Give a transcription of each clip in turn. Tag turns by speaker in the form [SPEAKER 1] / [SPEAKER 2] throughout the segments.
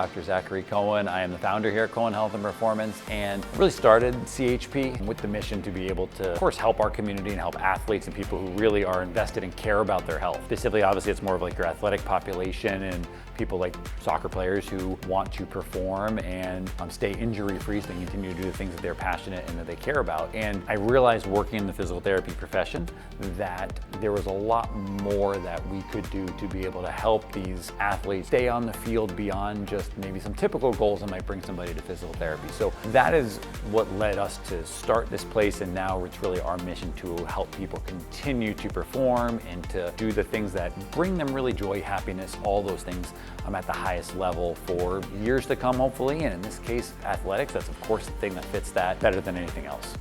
[SPEAKER 1] Dr. Zachary Cohen. I am the founder here at Cohen Health Performance, and really started CHP with the mission to be able to, of course, help our community and help athletes and people who really are invested and care about their health. Specifically, obviously, it's more of like your athletic population and people like soccer players who want to perform and stay injury-free so they continue to do the things that they're passionate and that they care about. And I realized working in the physical therapy profession that there was a lot more that we could do to be able to help these athletes stay on the field beyond just maybe some typical goals that might bring somebody to physical therapy. So that is what led us to start this place, and now it's really our mission to help people continue to perform and to do the things that bring them really joy, happiness, all those things at the highest level for years to come, hopefully. And in this case, athletics, that's of course the thing that fits that better than anything else.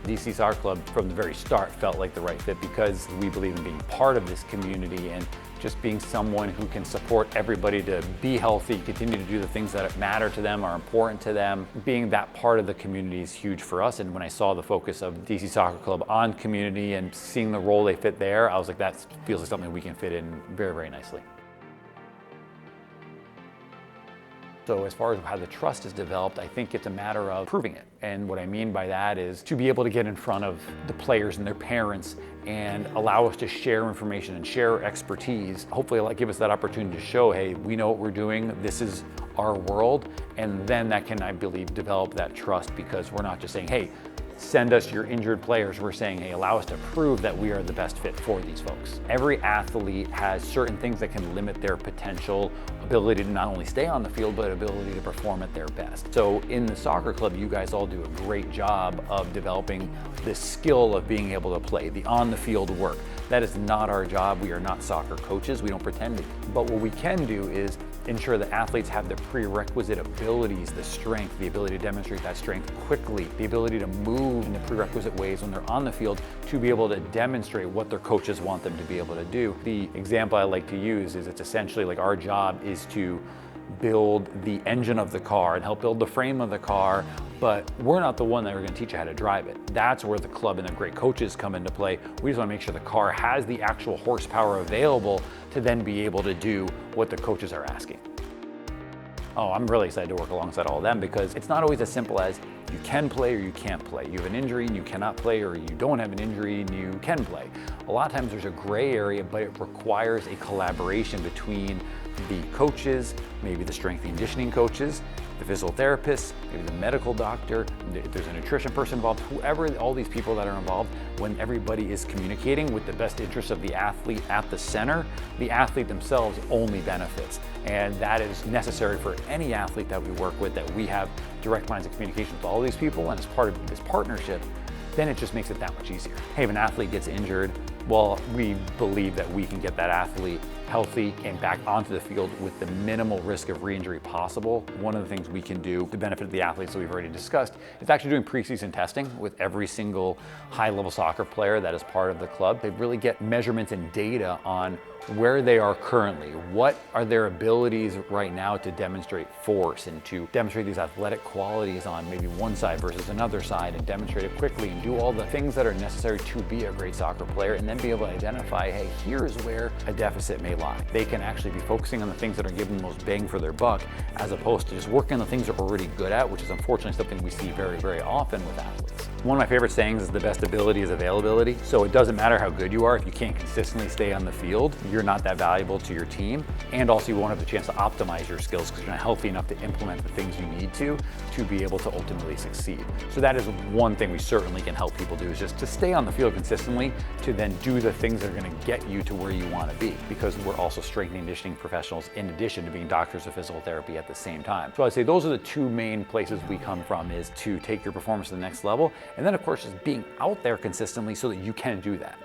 [SPEAKER 1] DC Soccer Club from the very start felt like the right fit because we believe in being part of this community and just being someone who can support everybody to be healthy, continue to do the things that matter to them, are important to them. Being that part of the community is huge for us. And when I saw the focus of DC Soccer Club on community and seeing the role they fit there, I was like, that feels like something we can fit in very, very nicely. So as far as how the trust is developed, I think it's a matter of proving it. And what I mean by that is to be able to get in front of the players and their parents and allow us to share information and share expertise. Hopefully give us that opportunity to show, hey, we know what we're doing, this is our world, and then that can, I believe, develop that trust because we're not just saying, hey, send us your injured players. We're saying, hey, allow us to prove that we are the best fit for these folks. Every athlete has certain things that can limit their potential ability to not only stay on the field, but ability to perform at their best. So in the soccer club, you guys all do a great job of developing this skill of being able to play, the on-the-field work. That is not our job. We are not soccer coaches. We don't pretend to be. But what we can do is ensure that athletes have the prerequisite abilities, the strength, the ability to demonstrate that strength quickly, the ability to move in the prerequisite ways when they're on the field to be able to demonstrate what their coaches want them to be able to do. The example I like to use is it's essentially like our job is to build the engine of the car and help build the frame of the car, but we're not the one that are going to teach you how to drive it. That's where the club and the great coaches come into play. We just want to make sure the car has the actual horsepower available to then be able to do what the coaches are asking. Oh, I'm really excited to work alongside all of them because it's not always as simple as you can play or you can't play. You have an injury and you cannot play, or you don't have an injury and you can play. A lot of times there's a gray area, but it requires a collaboration between the coaches, maybe the strength and conditioning coaches, the physical therapists, maybe the medical doctor, if there's a nutrition person involved, whoever, all these people that are involved, when everybody is communicating with the best interests of the athlete at the center, the athlete themselves only benefits. And that is necessary for any athlete that we work with, that we have direct lines of communication with all these people, and as part of this partnership, then it just makes it that much easier. Hey, if an athlete gets injured, well, we believe that we can get that athlete healthy and back onto the field with the minimal risk of re-injury possible. One of the things we can do to benefit the athletes that we've already discussed is actually doing preseason testing with every single high-level soccer player that is part of the club. They really get measurements and data on where they are currently, what are their abilities right now to demonstrate force and to demonstrate these athletic qualities on maybe one side versus another side, and demonstrate it quickly and do all the things that are necessary to be a great soccer player, and then be able to identify, hey, here's where a deficit may lie. They can actually be focusing on the things that are giving the most bang for their buck, as opposed to just working on the things they're already good at, which is unfortunately something we see very, very often with athletes. One of my favorite sayings is the best ability is availability. So it doesn't matter how good you are, if you can't consistently stay on the field, you're not that valuable to your team. And also you won't have the chance to optimize your skills because you're not healthy enough to implement the things you need to be able to ultimately succeed. So that is one thing we certainly can help people do, is just to stay on the field consistently, to then do the things that are going to get you to where you want to be, because we're also strength and conditioning professionals in addition to being doctors of physical therapy at the same time. So I'd say those are the two main places we come from, is to take your performance to the next level, and then of course just being out there consistently so that you can do that.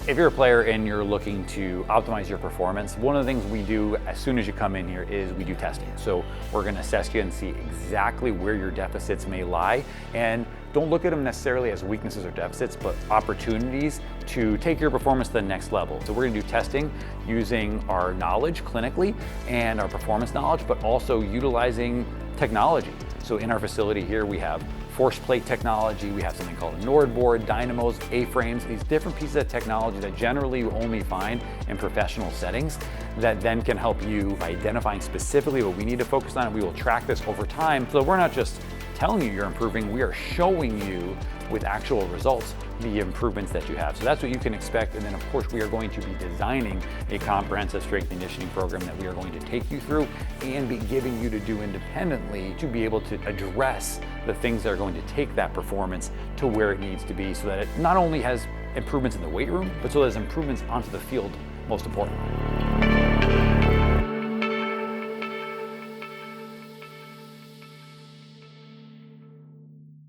[SPEAKER 1] If you're a player and you're looking to optimize your performance, one of the things we do as soon as you come in here is we do testing. So we're going to assess you and see exactly where your deficits may lie, and don't look at them necessarily as weaknesses or deficits, but opportunities to take your performance to the next level. So we're going to do testing using our knowledge clinically and our performance knowledge, but also utilizing technology. So in our facility here, we have force plate technology, we have something called a Nord board, dynamos, A-frames, these different pieces of technology that generally you only find in professional settings that then can help you by identifying specifically what we need to focus on. And we will track this over time. So we're not just telling you you're improving, we are showing you with actual results the improvements that you have. So that's what you can expect. And then of course we are going to be designing a comprehensive strength and conditioning program that we are going to take you through and be giving you to do independently to be able to address the things that are going to take that performance to where it needs to be so that it not only has improvements in the weight room, but so there's improvements onto the field, most importantly.